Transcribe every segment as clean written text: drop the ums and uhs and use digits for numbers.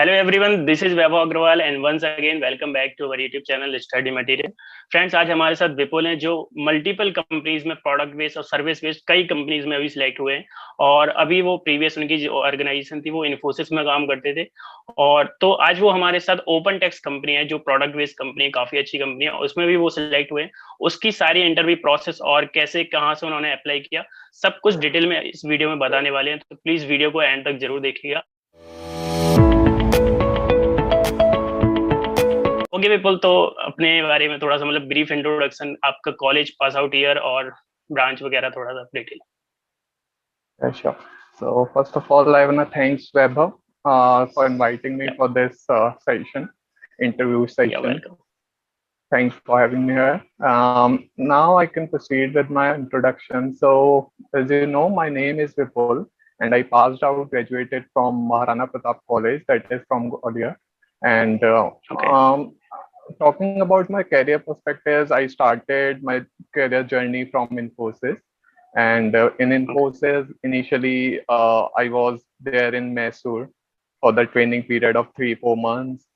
Hello everyone, this is Vaibhav Agrawal and once again welcome back to our YouTube channel Study Material. Friends आज हमारे साथ विपुल हैं जो multiple companies में product based और service based कई कंपनीज में अभी सिलेक्ट हुए हैं और अभी वो प्रीवियस उनकी जो ऑर्गेनाइजेशन थी वो इन्फोसिस में काम करते थे और तो आज वो हमारे साथ ओपन टेक्स्ट कंपनी है जो प्रोडक्ट बेस्ड कंपनी है, काफी अच्छी कंपनी है, उसमें भी वो सिलेक्ट हुए। उसकी सारी इंटरव्यू प्रोसेस और कैसे कहाँ से उन्होंने अप्लाई किया सब कुछ डिटेल में इस वीडियो में बताने वाले हैं, तो प्लीज वीडियो को एंड तक जरूर देखिएगा। ओके विपुल, तो अपने बारे में थोड़ा सा मतलब ब्रीफ इंट्रोडक्शन, आपका कॉलेज पास आउट ईयर और ब्रांच वगैरह थोड़ा सा detail. Yeah, sure. So first of all, I wanna thanks Vaibhav for inviting me for this interview session. You're welcome. Thanks for having me here. Now I can proceed with my introduction. So as you know, my name is Vipul, and I passed out, graduated from Maharana Pratap College, that is from Gwalior. And talking about my career perspectives, I started my career journey from Infosys. And in Infosys, initially, I was there in Mysore for the training period of 3-4 months.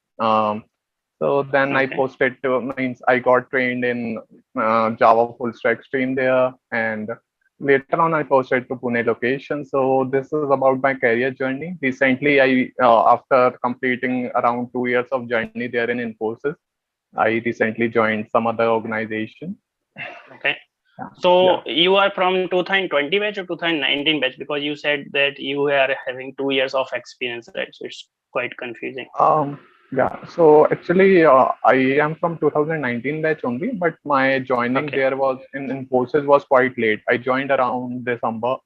So then I posted to, means I got trained in Java full stack stream there. And later on, I posted to Pune location. So this is about my career journey. Recently, after completing around 2 years of journey there in Infosys, I recently joined some other organization. Okay. So you are from 2020 batch or 2019 batch, because you said that you are having 2 years of experience, right? So it's quite confusing. Yeah, so actually I am from 2019 batch only, but my joining there was in Infosys was quite late. I joined around December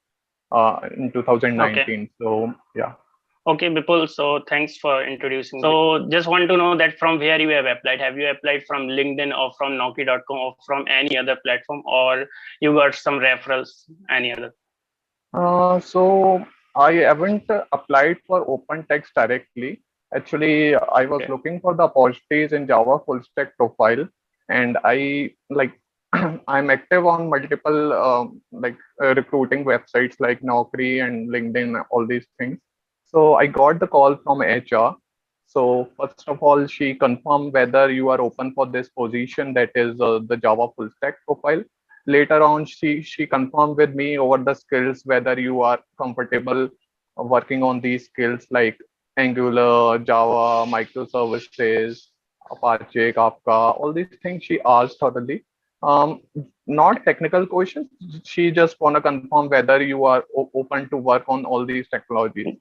in 2019. So yeah. Okay, Vipul, so thanks for introducing. So just want to know that from where you have applied. Have you applied from LinkedIn or from Naukri.com or from any other platform, or you got some referrals, any other? So I haven't applied for Opentext directly. Actually, I was looking for the opportunities in Java full stack profile, and I'm active on multiple recruiting websites like Naukri and LinkedIn, all these things. So I got the call from HR. So first of all, she confirmed whether you are open for this position, that is the Java full stack profile. Later on, she confirmed with me over the skills whether you are comfortable working on these skills like Angular, Java, microservices, Apache, Kafka, all these things she asked thoroughly. Not technical questions. She just want to confirm whether you are open to work on all these technologies.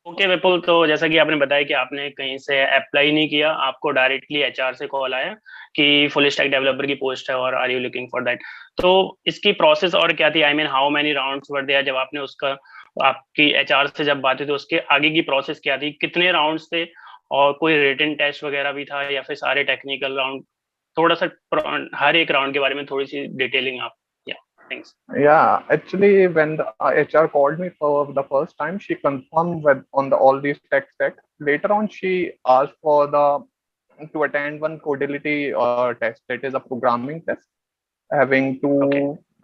Okay Vipul, तो जैसा कि आपने बताया कि आपने कहीं से apply नहीं किया, आपको डायरेक्टली एचआर से कॉल आया कि फुल स्टैक डेवलपर की पोस्ट है और are you looking for that. तो इसकी प्रोसेस और क्या थी, I mean how many rounds were there, जब आपने उसका आपकी एचआर से जब बात हुई तो उसके आगे की प्रोसेस क्या थी, कितने राउंड्स थे और कोई रिटन टेस्ट वगैरह भी था या फिर सारे टेक्निकल राउंड? थोड़ा सा हर एक राउंड के बारे में थोड़ी सी डिटेलिंग आप। Thanks. Yeah, actually, when the HR called me for the first time, she confirmed on all these tech stacks. Later on, she asked for to attend one codility test, that is a programming test, having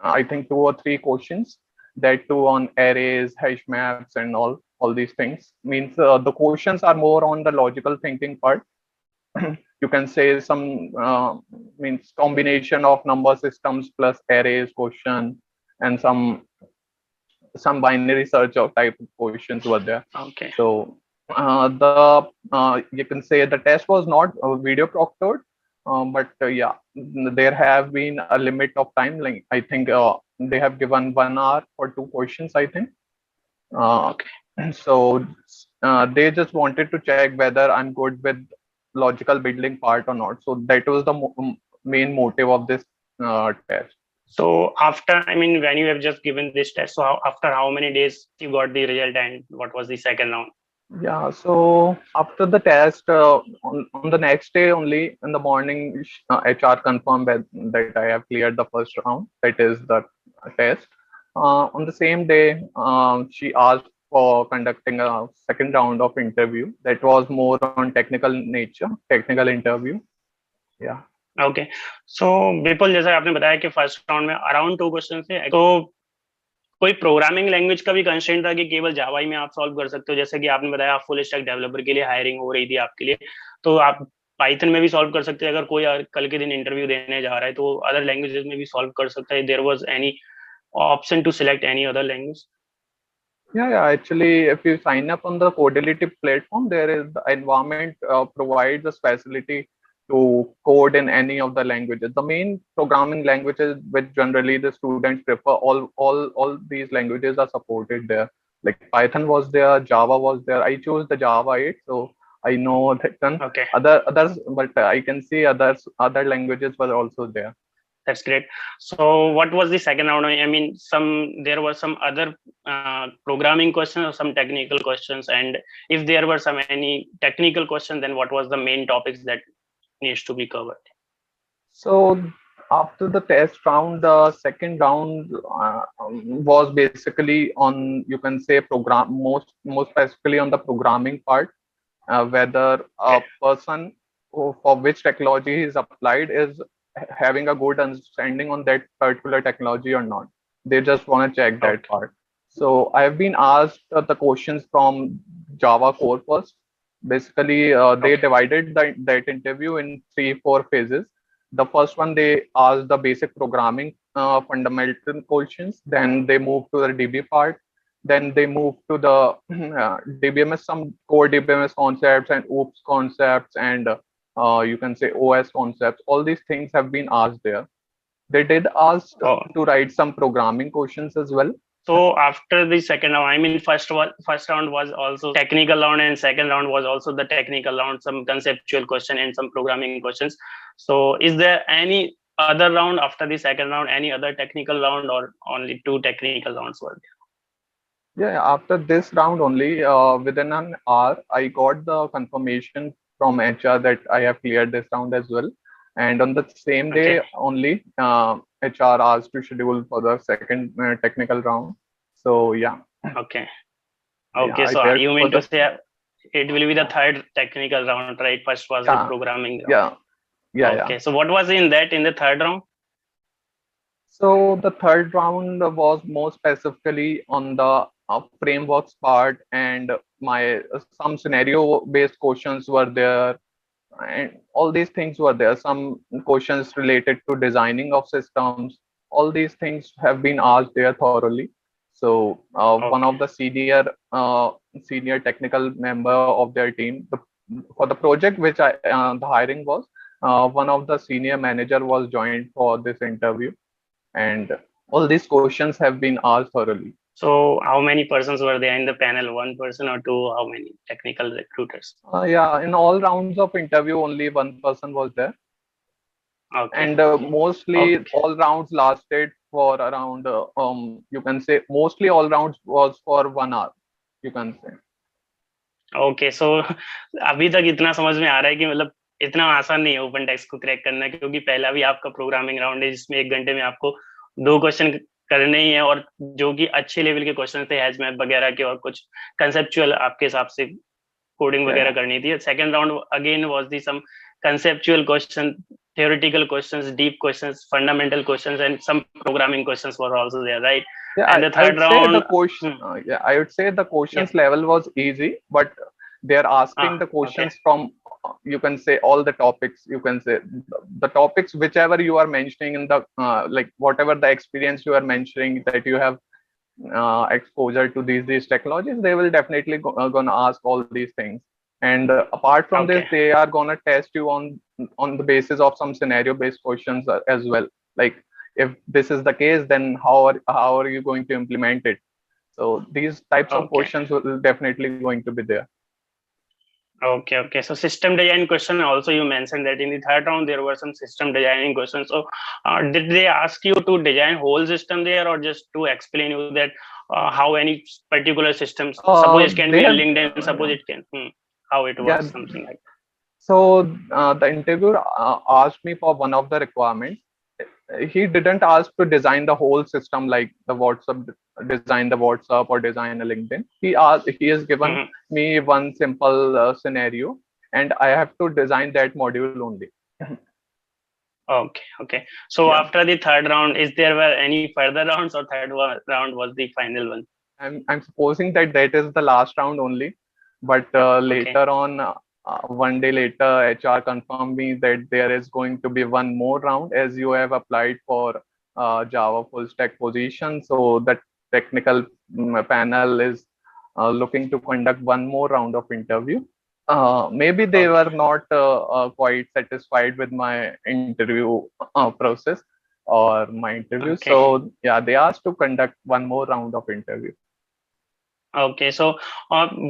I think 2 or 3 questions, that too on arrays, hash maps, and all these things. Means the questions are more on the logical thinking part. You can say some means combination of number systems plus arrays question and some binary search of type of questions were there. Okay. So you can say the test was not video proctored, but yeah, there have been a limit of time. Like I think they have given 1 hour for 2 questions, I think. So they just wanted to check whether I'm good with logical building part or not. So that was the main motive of this test. So after, I mean, when you have just given this test, so after how many days you got the result and what was the second round? Yeah, so after the test, on the next day only in the morning, HR confirmed that I have cleared the first round, that is the test. On the same day, she asked for conducting a second round of interview that was more on technical interview. Yeah. Okay. So Vipul, जैसा आपने बताया कि first round में around 2 question थे, तो कोई programming language का भी कंस्ट्रेंट था कि केवल जावा ही में आप सॉल्व कर सकते हो? जैसे कि आपने बताया आप फुल स्टैक डेवलपर के लिए हायरिंग हो रही थी आपके लिए, तो आप पाइथन में भी सॉल्व कर सकते हैं। अगर कोई कल के दिन इंटरव्यू देने जा रहा है तो अदर लैंग्वेजेस में भी सॉल्व कर सकता है। There was any option to select any other language? Yeah. Actually, if you sign up on the Codility platform, there is the environment provides a facility to code in any of the languages. The main programming languages which generally the students prefer, all these languages are supported there. Like Python was there, Java was there. I chose the Java 8, so I know that one. Okay. Others, but I can see other languages were also there. That's great. So what was the second round? I mean, there were some other programming questions or some technical questions, and if there were some any technical questions, then what was the main topics that needs to be covered? So after the test round, the second round was basically on, you can say, most specifically on the programming part, whether a person for which technology is applied is having a good understanding on that particular technology or not. They just want to check that Okay. part. So I have been asked the questions from Java core first. Basically, they divided that interview in 3-4 phases. The first one, they asked the basic programming fundamental questions. Then they moved to the DB part. Then they moved to the DBMS, some core DBMS concepts and OOPS concepts, and you can say OS concepts. All these things have been asked there. They did ask Oh. to write some programming questions as well. So after the second round, I mean, first round was also technical round, and second round was also the technical round, some conceptual question and some programming questions. So is there any other round after the second round, any other technical round, or only 2 technical rounds were Yeah, after this round only, within an hour, I got the confirmation from HR that I have cleared this round as well. And on the same there? day only, HR asked to schedule for the second technical round. So yeah. Okay. Yeah, Okay. I So cleared you for mean to the. say it will be the third technical round, right? First was the Yeah, programming round. yeah, yeah. Okay. So what was in the third round? So the third round was more specifically on the frameworks part, and my some scenario-based questions were there, and all these things were there. Some questions related to designing of systems. All these things have been asked there thoroughly. So one Okay. of the senior technical member of their team, for the project which the hiring was, one of the senior manager was joined for this interview, and all these questions have been asked thoroughly. So how many persons were there in the panel? One person or two? How many technical recruiters? Yeah, in all rounds of interview, only one person was there, Okay. and mostly Okay. all rounds lasted for around, you can say, mostly all rounds was for 1 hour, you can say. Okay so अभी तक इतना समझ में आ रहा है कि मतलब इतना आसान नहीं है ओपन टेक्स्ट को क्रैक करना, क्योंकि पहला भी आपका प्रोग्रामिंग राउंड है जिसमें 1 घंटे में आपको 2 क्वेश्चन करने ही है, और जो कि अच्छे लेवल के क्वेश्चन थे हैश मैप वगैरह के, और कुछ कंसेप्चुअल आपके हिसाब से कोडिंग वगैरह करनी थी। Second round again was the some conceptual question, theoretical questions, deep questions, fundamental questions, and some programming questions were also there, right? Yeah, And the I third would say the round, question. Yeah, I would say the yeah, questions level was easy, but they're asking the okay, questions from, you can say, all the topics. You can say the topics whichever you are mentioning in the like whatever the experience you are mentioning that you have exposure to these technologies, they will definitely gonna ask all these things. And apart from this, okay. they are gonna test you on the basis of some scenario based questions as well. Like if this is the case, then how are you going to implement it? So these types of Okay. questions will definitely going to be there. Okay. So system design question also, you mentioned that in the third round there were some system designing questions. So did they ask you to design whole system there, or just to explain you that how any particular systems, suppose it can They be a have LinkedIn, suppose it can, how it yeah. was, something like So the interviewer asked me for one of the requirements. He didn't ask to design the whole system like the WhatsApp, design the WhatsApp or design a LinkedIn. He has that. given me one simple scenario, and I have to design that module only. Okay. So Yeah, after the third round, is there were any further rounds, or round was the final one? I'm supposing that that is the last round only, but Okay. later on, 1 day later, HR confirmed me that there is going to be one more round as you have applied for Java full stack position. So the technical panel is looking to conduct one more round of interview. Maybe they Okay. were not quite satisfied with my interview process or my interview. Okay. So yeah, they asked to conduct one more round of interview. Okay so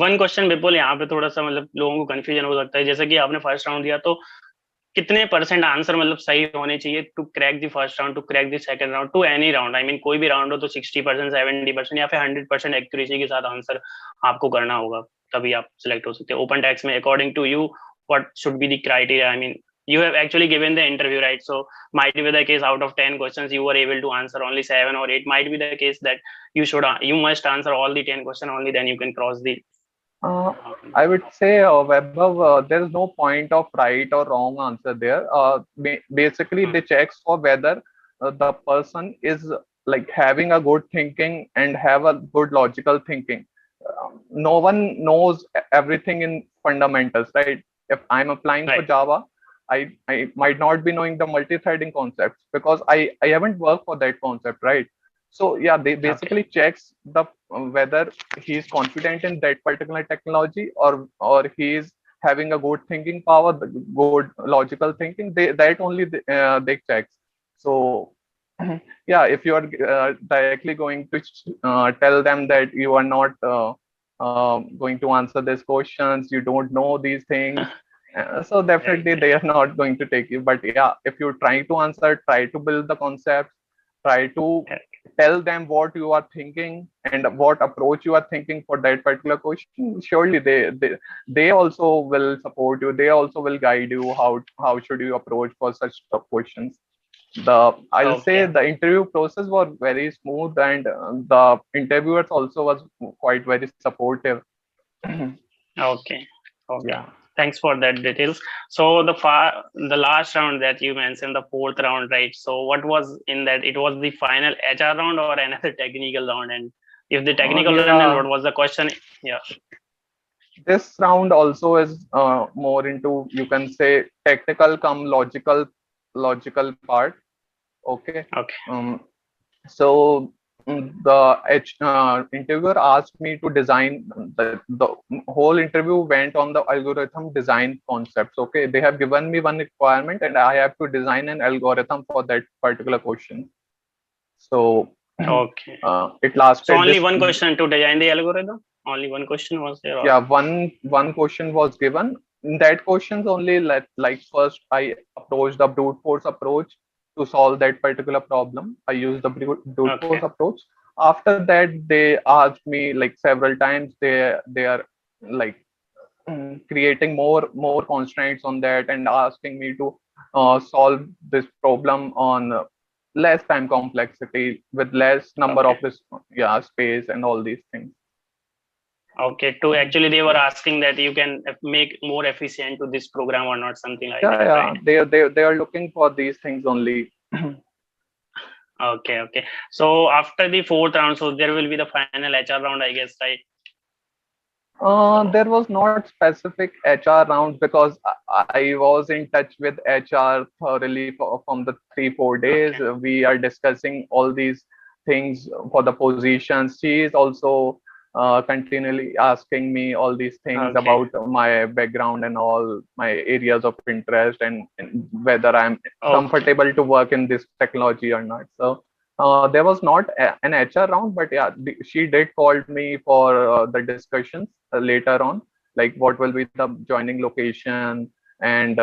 one question Vipul, यहाँ पे थोड़ा सा मतलब लोगों को confusion हो सकता है, जैसे कि आपने फर्स्ट राउंड दिया, तो कितने परसेंट आंसर मतलब सही होने चाहिए to crack the first round, to crack the second round, to any round? I mean कोई भी राउंड हो तो 60%, 70%, या फिर 100% एक्यूरेसी के साथ आंसर आपको करना होगा, तभी आप सिलेक्ट हो सकते हैं ओपन टैक्स में? According to you, what should be the criteria? I mean you have actually given the interview, right? So might be the case out of 10 questions you were able to answer only 7 or 8. Might be the case that you must answer all the 10 questions, only then you can cross the Uh, I would say, Vaibhav, there is no point of right or wrong answer there. Basically, they checks for whether the person is like having a good thinking and have a good logical thinking. No one knows everything in fundamentals, right? If I'm applying for right. Java, I might not be knowing the multi-threading concepts because I haven't worked for that concept, right? So yeah, they Okay. basically checks the whether he is confident in that particular technology or he is having a good thinking power, the good logical thinking. That only they checks. So yeah, if you are directly going to tell them that you are not going to answer these questions, you don't know these things, so Right. definitely they are not going to take you. But yeah, if you're trying to answer, try to build the concepts, try to Right. tell them what you are thinking and what approach you are thinking for that particular question. Surely they also will support you, they also will guide you how should you approach for such tough questions. I'll say Okay. the interview process was very smooth, and the interviewers also was quite very supportive. Okay. Okay. Yeah. Thanks for that details. So the last round that you mentioned, the fourth round, right? So what was in that? It was the final HR round or another technical round? And if the technical round, then Yeah, what was the question? Yeah. this round also is more into, you can say, technical come logical part. Okay. Okay. um, so the interviewer asked me to design the whole interview went on the algorithm design concepts. Okay, they have given me one requirement and I have to design an algorithm for that particular question. So Okay. it So lasted only this. one question to design the algorithm? Only one question was there, or? Yeah, one question was given. In that questions only, like first I approached the brute force approach to solve that particular problem. I used the brute force Okay. approach. After that, they asked me like several times. They are like creating more constraints on that and asking me to solve this problem on less time complexity with less number Okay. of this, yeah, space and all these things. Okay. To actually, they were Yeah. asking that you can make more efficient to this program or not, something like Yeah, that, right? yeah. They are looking for these things only. Okay. Okay. So after the fourth round, so there will be the final HR round, I guess, right? So There was not specific HR rounds because I was in touch with HR thoroughly from the 3 4 days. okay. We are discussing all these things for the positions. She is also continually asking me all these things Okay. about my background and all my areas of interest and whether I'm Okay. comfortable to work in this technology or not. So there was not an HR round, but yeah, she did call me for the discussions later on, like what will be the joining location, and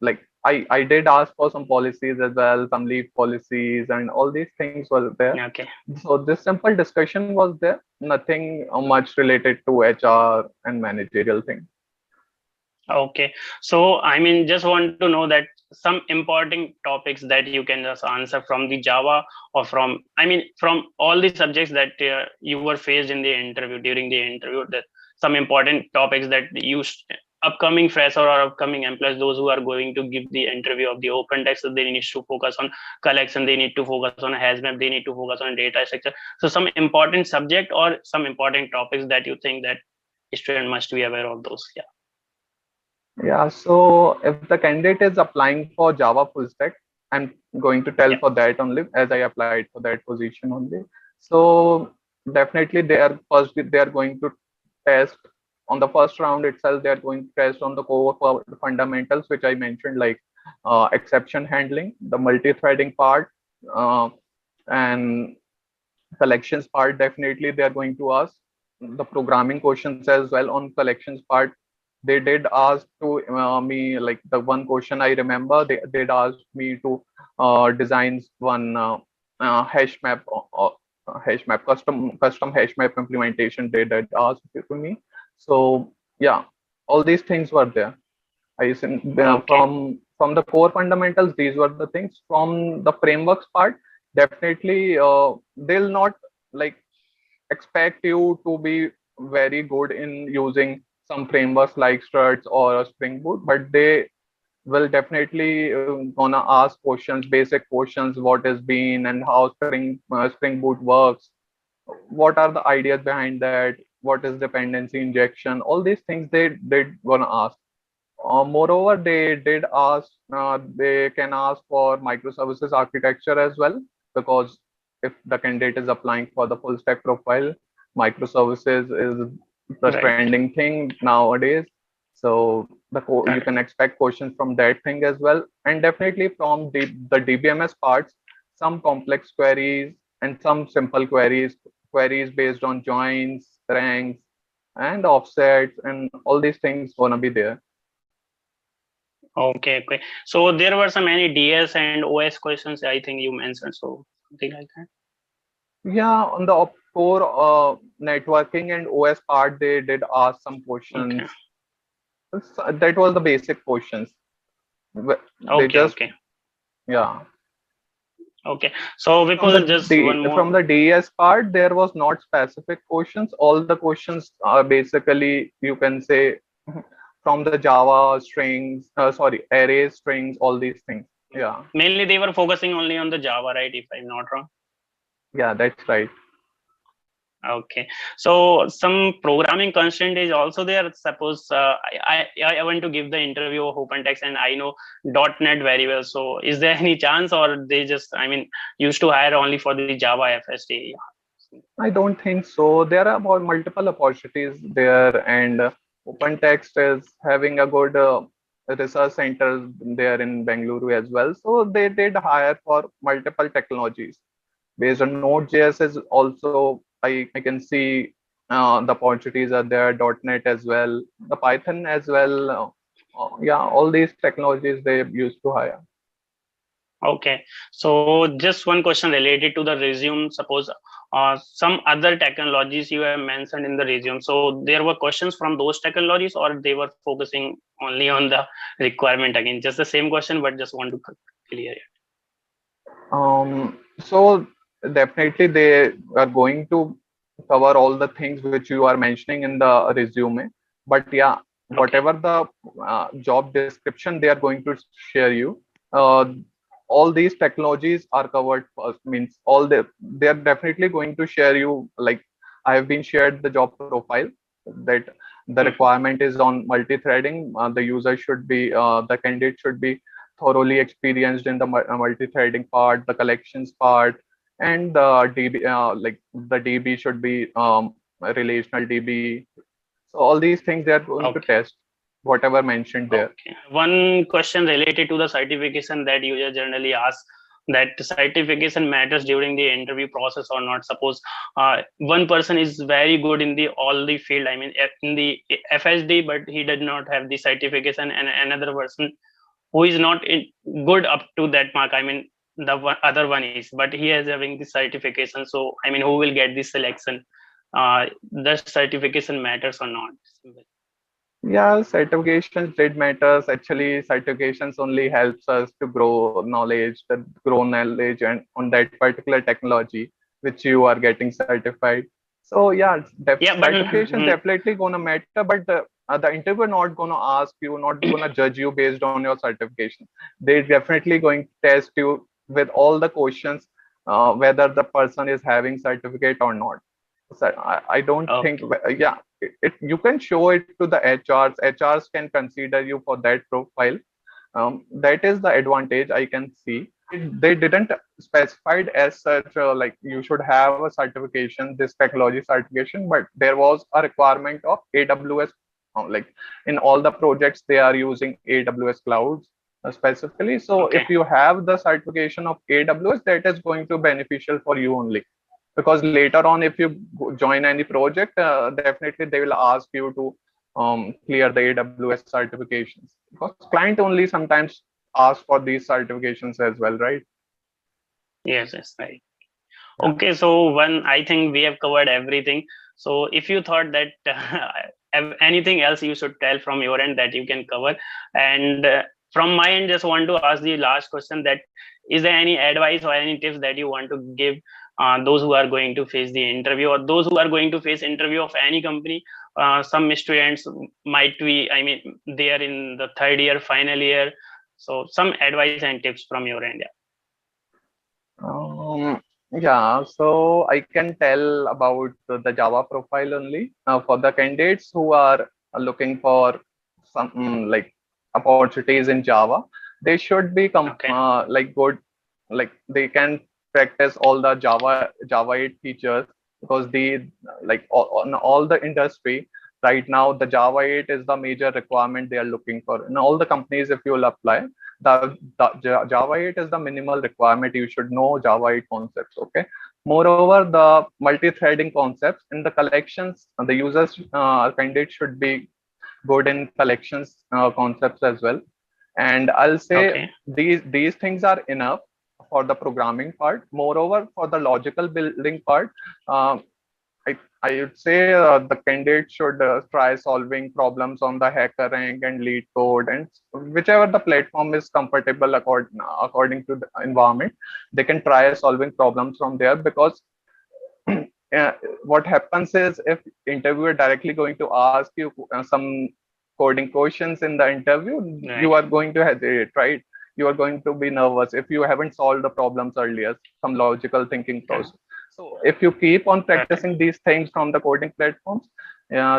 like I did ask for some policies as well, some leave policies, and all these things were there. Okay. So this simple discussion was there, nothing much related to HR and managerial thing. Okay. So, I mean, just want to know that some important topics that you can just answer from the Java, or from, I mean, from all the subjects that you were faced in the interview, during the interview, that some important topics that upcoming fresher or upcoming employees, those who are going to give the interview of the Opentext, they need to focus on collection, they need to focus on HashMap, they need to focus on data structure. So some important subject or some important topics that you think that student must be aware of those. Yeah, so if the candidate is applying for Java full stack, I'm going to tell for that only, as I applied for that position only. So definitely they are going to test on the first round itself. They are going to test on the core fundamentals, which I mentioned, like exception handling, the multi-threading part, uh, and collections part. Definitely they are going to ask the programming questions as well. On collections part, they did ask to me, like the one question I remember, they did ask me to design one hash map, hash map, custom hash map implementation. They did ask it to me. So yeah, all these things were there. I think Okay. from the core fundamentals, these were the things. From the frameworks part, definitely they'll not like expect you to be very good in using some frameworks like struts or a spring boot, but they will definitely gonna ask questions, basic questions, what is bean and how spring boot works, what are the ideas behind that, what is dependency injection, all these things they gonna ask. Moreover, they did ask, they can ask for microservices architecture as well, because if the candidate is applying for the full stack profile, microservices is the Right. trending thing nowadays. So you Correct. can expect questions from that thing as well. And definitely from the DBMS parts, some complex queries and some simple queries based on joins, ranks, and offsets, and all these things gonna be there. Okay. Okay. So there were some many DS and OS questions I think you mentioned. So something like that. Yeah, on the core networking and OS part, they did ask some Okay. questions. That was the basic questions. They Okay. just, Okay. yeah. Okay. So Vipul, just one more. From the DES part, there was not specific questions. All the questions are basically, you can say, from the Java strings, sorry, arrays, strings, all these things. Yeah, Mainly they were focusing only on the Java, right? If I'm not wrong. yeah, that's right. Okay. So some programming constraint is also there. Suppose I want to give the interview of OpenText and I know .NET very well. So is there any chance, or they just, I mean, used to hire only for the Java FSD? I don't think so. There are more multiple opportunities there, and OpenText is having a good research center there in Bengaluru as well. So they did hire for multiple technologies. Based on Node.js is also, I can see the opportunities are there, .NET as well, the Python as well. Yeah, all these technologies they used to hire. Okay. So just one question related to the resume. Suppose some other technologies you have mentioned in the resume. So there were questions from those technologies, or they were focusing only on the requirement again? Just the same question, but just want to clear it. So definitely they are going to cover all the things which you are mentioning in the resume. But yeah, Okay. whatever the job description they are going to share you, uh, all these technologies are covered first. Means they are definitely going to share you, like I have been shared the job profile, that the Mhm. requirement is on multi-threading. The user should be the candidate should be thoroughly experienced in the multi-threading part, the collections part, and the DB, like the DB should be a relational DB. So all these things they are going to Okay. test, whatever mentioned there. Okay. One question related to the certification that you generally ask, that certification matters during the interview process or not. Suppose one person is very good in the all the field, I mean in the FSD, but he did not have the certification, and another person who is not good up to that mark, I mean the other one is, but he is having the certification. So I mean, who will get this selection? The certification matters or not? Yeah, certifications did matters. Actually, certifications only helps us to grow knowledge and on that particular technology which you are getting certified. So yeah, Yeah, but certification definitely gonna matter, but the interviewer not gonna ask you, not gonna judge you based on your certification. They definitely going to test you with all the questions, whether the person is having certificate or not. So I don't think, Okay. yeah, you can show it to the HRs. HRs can consider you for that profile. That is the advantage I can see. They didn't specified as such, like you should have a certification, this technology certification, but there was a requirement of AWS. Like in all the projects, they are using AWS clouds specifically. So if Okay. you have the certification of AWS, that is going to beneficial for you only, because later on if you join any project, definitely they will ask you to clear the AWS certifications, because client only sometimes ask for these certifications as well, right? Yes, yes, right. Yeah. Okay, so one, I think we have covered everything. So if you thought that anything else you should tell from your end that you can cover, and from my end, just want to ask the last question: that is there any advice or any tips that you want to give those who are going to face the interview, or those who are going to face interview of any company? Some students might be, I mean, they are in the third year, final year. So some advice and tips from your end. Yeah, so I can tell about the Java profile only. For the candidates who are looking for some like opportunities in Java, they should be Okay. like good, like they can practice all the Java 8 features, because the like on all the industry right now, the Java 8 is the major requirement they are looking for. In all the companies, if you will apply, the Java 8 is the minimal requirement. You should know Java 8 concepts. Okay. Moreover, the multi-threading concepts in the collections, the users candidate should be good in collections concepts as well. And I'll say Okay. these things are enough for the programming part. Moreover, for the logical building part, uh, I would say the candidate should try solving problems on the hacker rank and lead code, and whichever the platform is comfortable according to the environment, they can try solving problems from there. Because uh, what happens is, if interviewer directly going to ask you some coding questions in the interview, Right. you are going to hesitate, right? You are going to be nervous if you haven't solved the problems earlier, some logical thinking Yeah. process. So if you keep on Correct. practicing these things from the coding platforms,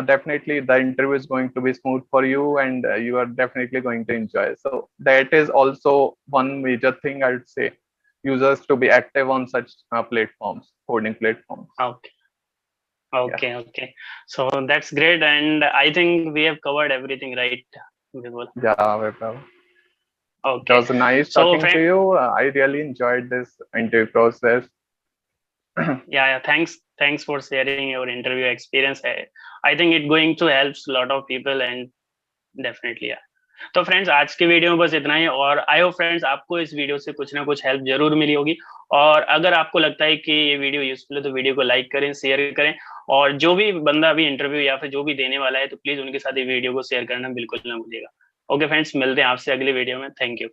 definitely the interview is going to be smooth for you, and you are definitely going to enjoy. So that is also one major thing I would say, users to be active on such platforms, coding platforms. Okay. Yeah. Okay. Okay. So that's great, and I think we have covered everything, right, Vipul? Yeah, Vaibhav. It Okay. was nice So, talking friend, to you. I really enjoyed this interview process. yeah, yeah. Thanks for sharing your interview experience. I think it going to helps a lot of people, and definitely, yeah. तो friends आज की video में बस इतना ही, और I hope friends आपको इस video से कुछ ना कुछ हेल्प जरूर मिली होगी। और अगर आपको लगता है कि ये वीडियो यूजफुल है तो वीडियो को लाइक करें, शेयर करें, और जो भी बंदा अभी इंटरव्यू या फिर जो भी देने वाला है तो प्लीज उनके साथ ये वीडियो को शेयर करना बिल्कुल ना भूलिएगा। ओके फ्रेंड्स, मिलते हैं आपसे अगली वीडियो में। Thank you.